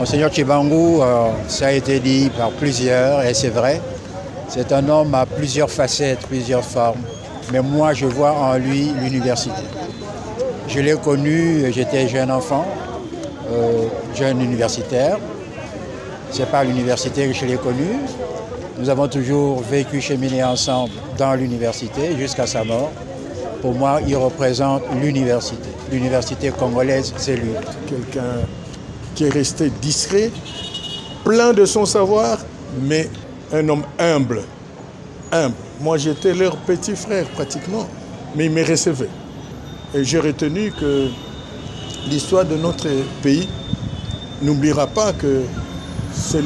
Monseigneur Tshibangou, ça a été dit par plusieurs, et c'est vrai, c'est un homme à plusieurs facettes, plusieurs formes. Mais moi, je vois en lui l'université. Je l'ai connu, j'étais jeune enfant, jeune universitaire. C'est par l'université que je l'ai connu. Nous avons toujours vécu, cheminé ensemble dans l'université jusqu'à sa mort. Pour moi, il représente l'université. L'université congolaise, c'est lui. Quelqu'un qui est resté discret, plein de son savoir, mais un homme humble. Humble. Moi, j'étais leur petit frère pratiquement, mais il me recevait. Et j'ai retenu que l'histoire de notre pays n'oubliera pas que c'est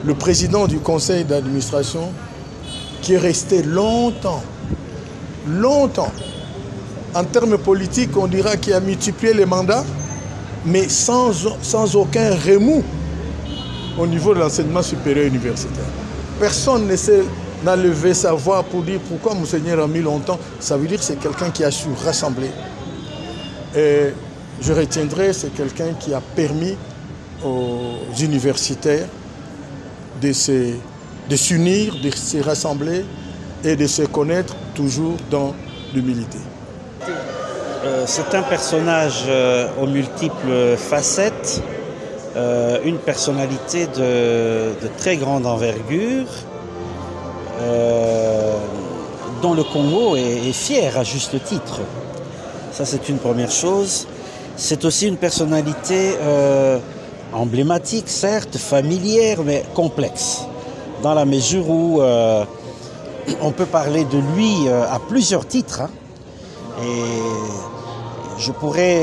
le président du conseil d'administration qui est resté longtemps. En termes politiques, on dira qu'il a multiplié les mandats, mais sans aucun remous au niveau de l'enseignement supérieur universitaire. Personne n'a levé sa voix pour dire pourquoi Monseigneur a mis longtemps. Ça veut dire que c'est quelqu'un qui a su rassembler. Et je retiendrai, c'est quelqu'un qui a permis aux universitaires de s'unir, de se rassembler et de se connaître toujours dans l'humilité. C'est un personnage aux multiples facettes, une personnalité de très grande envergure, dont le Congo est fier à juste titre. Ça, c'est une première chose. C'est aussi une personnalité emblématique, certes, familière, mais complexe, dans la mesure où on peut parler de lui à plusieurs titres. Et je pourrais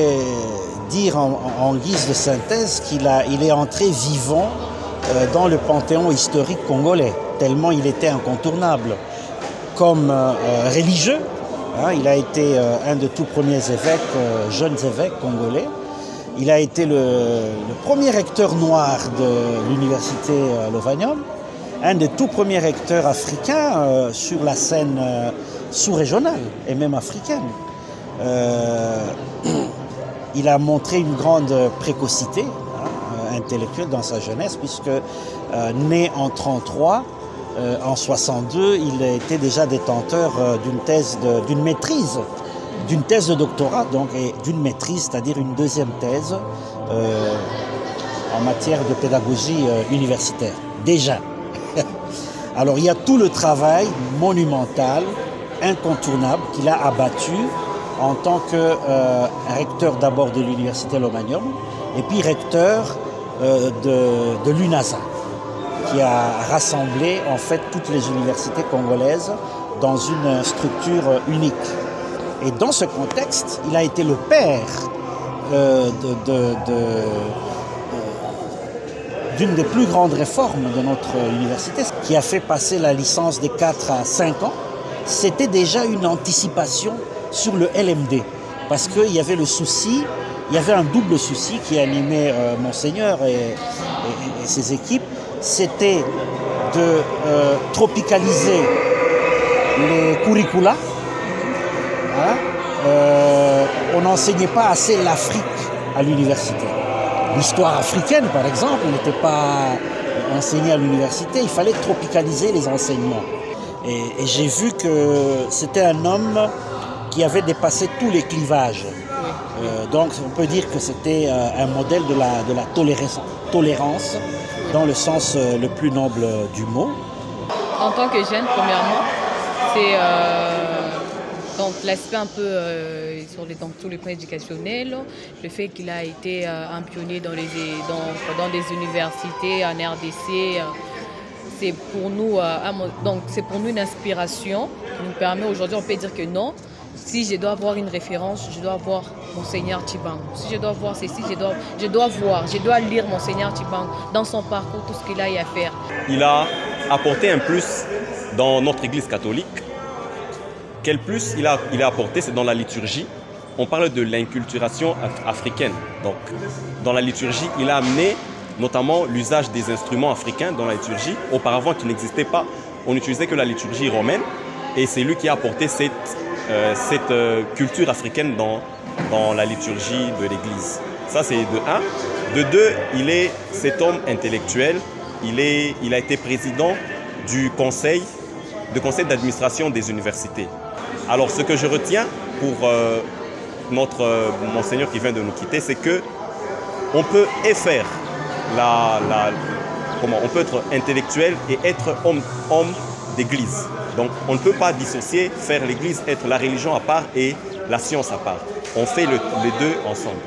dire en guise de synthèse qu'il est entré vivant dans le panthéon historique congolais, tellement il était incontournable. Comme religieux, il a été un des tout premiers évêques, jeunes évêques congolais. Il a été le premier recteur noir de l'université Lovanium, un des tout premiers recteurs africains sur la scène sous-régionale et même africaine. Il a montré une grande précocité intellectuelle dans sa jeunesse, puisque né en 1933, en 1962, il était déjà détenteur d'une maîtrise, d'une thèse de doctorat, donc, et d'une maîtrise, c'est-à-dire une deuxième thèse en matière de pédagogie universitaire. Déjà. Alors il y a tout le travail monumental, incontournable, qu'il a abattu en tant que recteur d'abord de l'université Lomanium et puis recteur de l'UNASA, qui a rassemblé en fait toutes les universités congolaises dans une structure unique. Et dans ce contexte, il a été le père d'une des plus grandes réformes de notre université, qui a fait passer la licence des 4 à 5 ans. C'était déjà une anticipation sur le LMD, parce qu'il y avait le souci, il y avait un double souci qui animait Monseigneur et ses équipes, c'était de tropicaliser les curricula. On n'enseignait pas assez l'Afrique à l'université. L'histoire africaine, par exemple, n'était pas enseignée à l'université, il fallait tropicaliser les enseignements. Et j'ai vu que c'était un homme qui avait dépassé tous les clivages. Donc on peut dire que c'était un modèle de la tolérance dans le sens le plus noble du mot. En tant que jeune, premièrement, c'est donc l'aspect un peu dans tous les points éducationnels, le fait qu'il a été un pionnier dans des universités en RDC, c'est pour nous une inspiration qui nous permet aujourd'hui, on peut dire que non, si je dois avoir une référence, je dois avoir Monseigneur Tshibangou. Si je dois voir ceci, je dois lire Monseigneur Tshibangou dans son parcours, tout ce qu'il a eu à faire. Il a apporté un plus dans notre Église catholique. Quel plus il a apporté, c'est dans la liturgie. On parle de l'inculturation africaine. Donc, dans la liturgie, il a amené notamment l'usage des instruments africains dans la liturgie. Auparavant, qui n'existait pas, on n'utilisait que la liturgie romaine. Et c'est lui qui a apporté cette culture africaine dans la liturgie de l'Église. Ça, c'est de un. De deux, il est cet homme intellectuel. Il a été président du conseil d'administration des universités. Alors, ce que je retiens pour notre monseigneur qui vient de nous quitter, c'est que on peut faire on peut être intellectuel et être homme d'église. Donc, on ne peut pas dissocier, faire l'église, être la religion à part et la science à part. On fait les deux ensemble.